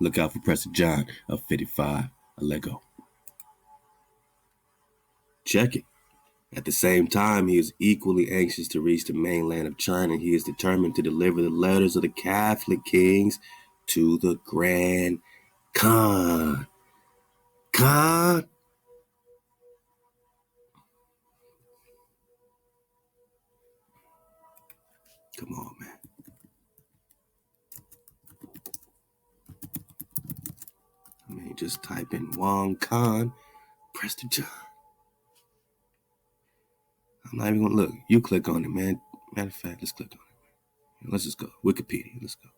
Look out for Prester John of 55. A Lego. Check it. At the same time, he is equally anxious to reach the mainland of China. He is determined to deliver the letters of the Catholic kings to the Grand Khan. Khan? Come on, man. I mean, just type in Wang Khan, Prester John. I'm not even going to look. You click on it, man. Matter of fact, let's click on it. Let's just go. Wikipedia. Let's go.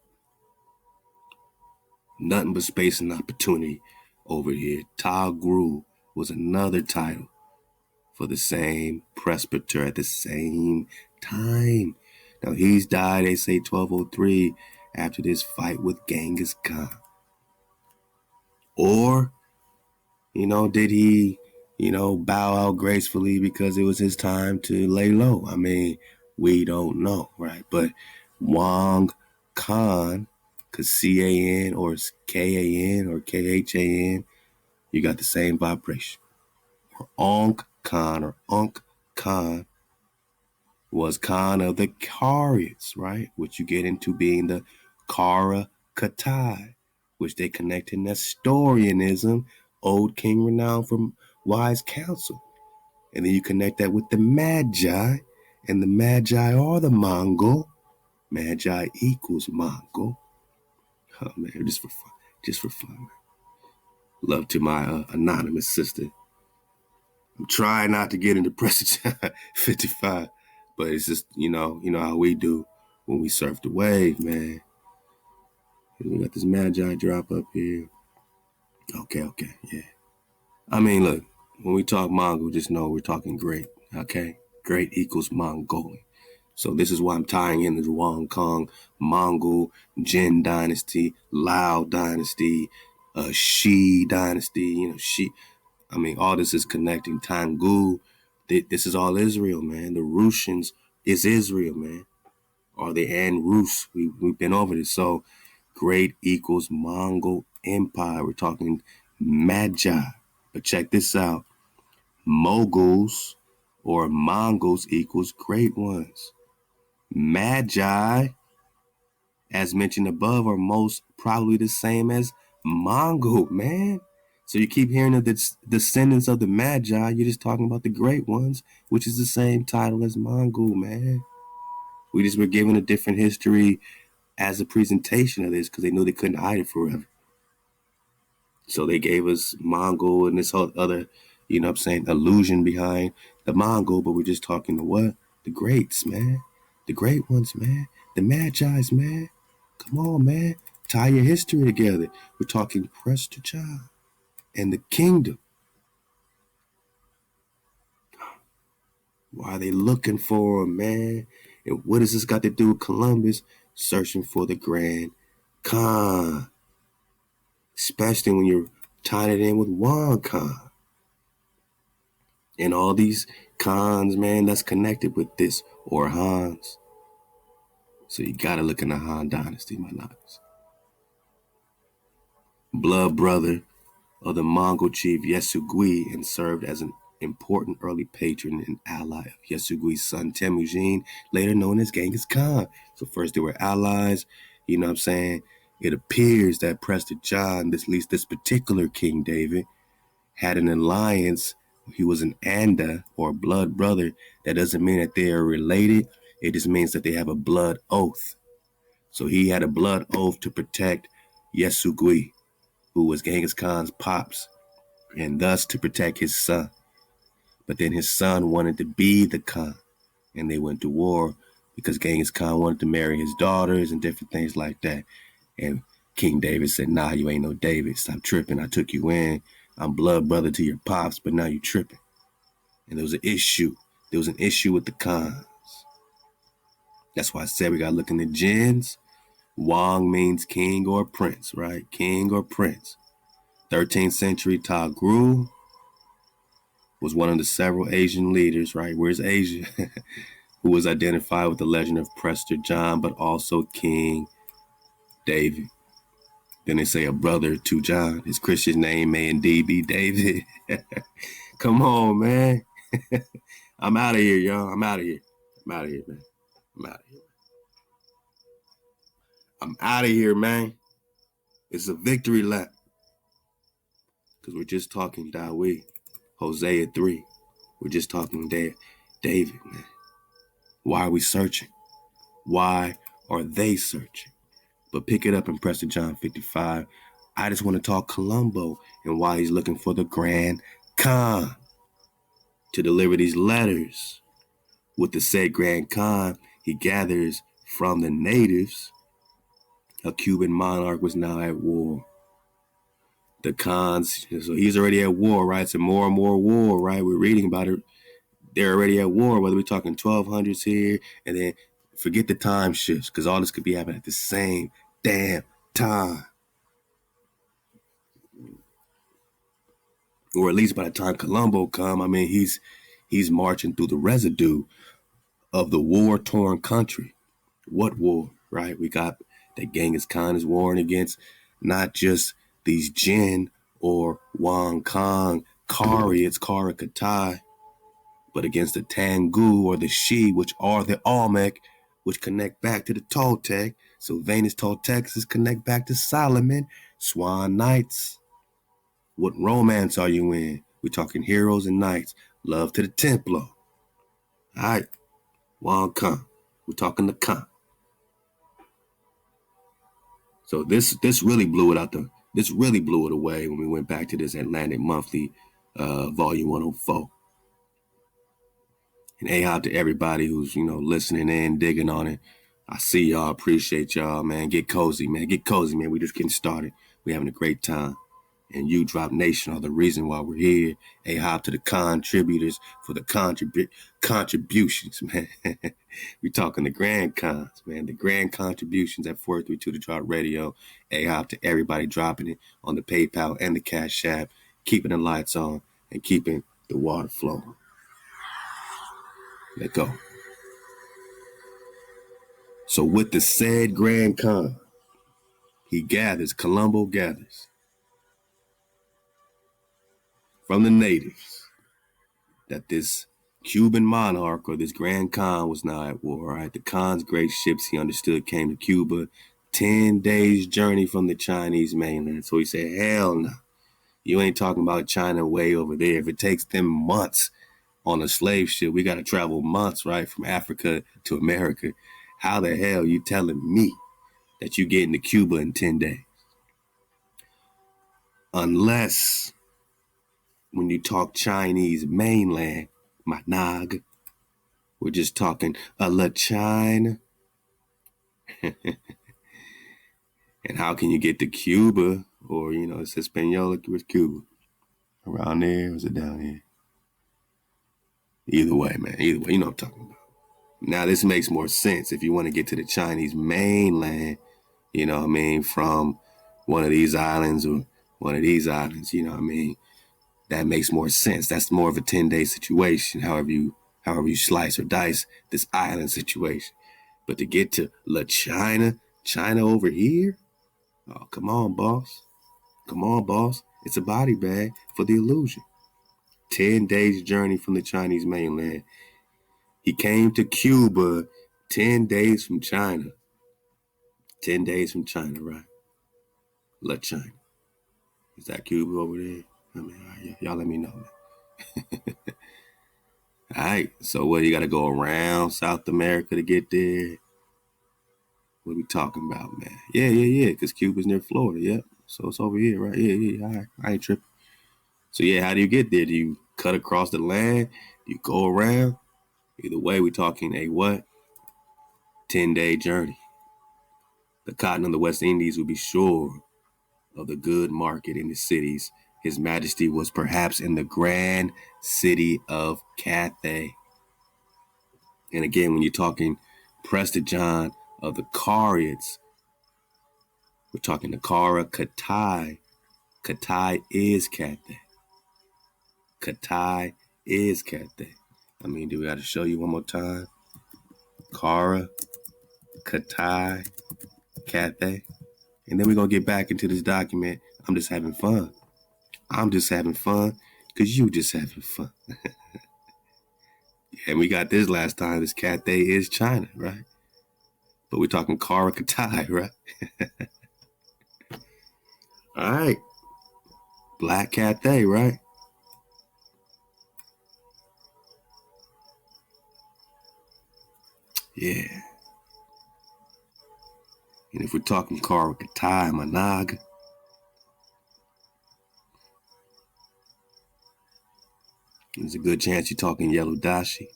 Nothing but space and opportunity over here. Togrul was another title for the same presbyter at the same time. Now, he's died, they say, 1203 after this fight with Genghis Khan. Or, did he, bow out gracefully because it was his time to lay low? I mean, we don't know, right? But Wang Khan, because C-A-N or K-A-N or K-H-A-N, you got the same vibration. Or Unk Khan was Khan of the Qarites, right? Which you get into being the Qara Cathay, which they connect to Nestorianism, old king renowned for wise counsel. And then you connect that with the Magi, and the Magi are the Mongol. Magi equals Mongol. Oh, man, just for fun, man. Love to my anonymous sister. I'm trying not to get into Prester John 55, but it's just, you know how we do when we surf the wave, man. We got this Magi drop up here. Okay, yeah. I mean, look, when we talk Mongol, just know we're talking great, okay? Great equals Mongolian. So this is why I'm tying in the Wang Kong, Mongol, Jin dynasty, Lao dynasty, Shi dynasty, all this is connecting. Tangul, this is all Israel, man. The Russians is Israel, man. Or the An Rus. We've been over this. So great equals Mongol Empire. We're talking Magi. But check this out. Moguls or Mongols equals great ones. Magi, as mentioned above, are most probably the same as Mongol, man. So you keep hearing of the descendants of the Magi, you're just talking about the great ones, which is the same title as Mongol, man. We just were given a different history as a presentation of this because they knew they couldn't hide it forever. So they gave us Mongol and this whole other, illusion behind the Mongol, but we're just talking to what? The greats, man. The great ones, man. The Magi's, man. Come on, man. Tie your history together. We're talking Prester John and the kingdom. Why are they looking for him, man? And what has this got to do with Columbus searching for the Grand Khan? Especially when you're tying it in with Wang Khan. And all these Khans, man, that's connected with this, or Hans. So you got to look in the Han dynasty, my knives. Blood brother of the Mongol chief Yesugui and served as an important early patron and ally of Yesugui's son Temujin, later known as Genghis Khan. So first they were allies, It appears that Prester John, at least this particular King David, had an alliance. He was an Anda or blood brother. That doesn't mean that they are related. It just means that they have a blood oath. So he had a blood oath to protect Yesugui, who was Genghis Khan's pops, and thus to protect his son. But then his son wanted to be the Khan, and they went to war because Genghis Khan wanted to marry his daughters and different things like that. And King David said, nah, you ain't no David. Stop tripping. I took you in. I'm blood brother to your pops, but now you tripping. And there was an issue. There was an issue with the Khans. That's why I said we got to look in the gens. Wang means king or prince, right? King or prince. 13th century Togrul was one of the several Asian leaders, right? Where's Asia? Who was identified with the legend of Prester John, but also King David. Then they say a brother to John. His Christian name may indeed be David. Come on, man. I'm out of here, y'all. I'm out of here. I'm out of here, man. I'm out of here. I'm out of here, man. It's a victory lap. Because we're just talking Dawid, Hosea 3. We're just talking David, man. Why are we searching? Why are they searching? But pick it up in Prester John 55. I just want to talk Colombo and why he's looking for the Grand Khan to deliver these letters. With the said Grand Khan, he gathers from the natives. A Cuban monarch was now at war. The Khans, so he's already at war, right? It's a more and more war, right? We're reading about it. They're already at war, whether we're talking 1200s here, and then forget the time shifts, because all this could be happening at the same damn time. Or at least by the time Colombo come, I mean, he's marching through the residue of the war-torn country. What war, right? We got that Genghis Khan is warring against not just these Jin or Wang Kong, Qara, it's Qara Cathay, but against the Tengu or the Shi, which are the Olmec, which connect back to the Toltec. Sylvanus Toltecus connect back to Solomon, Swan Knights. What romance are you in? We're talking heroes and knights. Love to the Templar. All right. Wang Khan. We're talking the Khan. So this really blew it away when we went back to this Atlantic Monthly, volume 104. And ahab to everybody who's, listening in, digging on it. I see y'all, appreciate y'all, man. Get cozy, man. Get cozy, man. We just getting started. We having a great time. And you, Drop Nation, are the reason why we're here. Ahab to the contributors for the contributions, man. We talking the grand cons, man. The grand contributions at 432 The Drop Radio. Ahab to everybody dropping it on the PayPal and the Cash App, keeping the lights on and keeping the water flowing. Let go. So with the said Grand Khan, Colombo gathers from the natives that this Cuban monarch or this Grand Khan was now at war, right? The Khan's great ships, he understood, came to Cuba, 10 days journey from the Chinese mainland. So he said, hell no, you ain't talking about China way over there. If it takes them months on a slave ship, we got to travel months, right, from Africa to America. How the hell you telling me that you get into Cuba in 10 days? Unless when you talk Chinese mainland, my nog, we're just talking La China. And how can you get to Cuba? Or, it's Hispaniola with Cuba. Around there, or is it down here? Either way, man. Either way, you know what I'm talking about. Now, this makes more sense if you want to get to the Chinese mainland, from one of these islands or one of these islands, that makes more sense. That's more of a 10-day situation, however you slice or dice this island situation. But to get to La China over here, oh, come on, boss. Come on, boss. It's a body bag for the illusion. 10 days journey from the Chinese mainland. He came to Cuba 10 days from China. 10 days from China, right? La China. Is that Cuba over there? I mean, y'all let me know, man. All right. So what, you got to go around South America to get there? What are we talking about, man? Yeah. Because Cuba's near Florida, yep. So it's over here, right? Yeah. All right. I ain't tripping. So yeah, how do you get there? Do you cut across the land? Do you go around? Either way, we're talking a what? 10-day journey. The cotton of the West Indies would be sure of the good market in the cities. His Majesty was perhaps in the grand city of Cathay. And again, when you're talking Prester John of the Qarians, we're talking the Qara Khitai. Khitai is Cathay. Khitai is Cathay. I mean, do we got to show you one more time? Qara, Khitai, Cathay. And then we're going to get back into this document. I'm just having fun. I'm just having fun because you just having fun. And we got this last time. This Cathay is China, right? But we're talking Qara Khitai, right? All right. Black Cathay, right? Yeah. And if we're talking Qara Khitai, Managa, there's a good chance you're talking Yellow Dashi.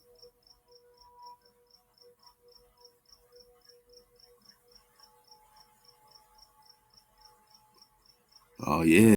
Oh, yeah.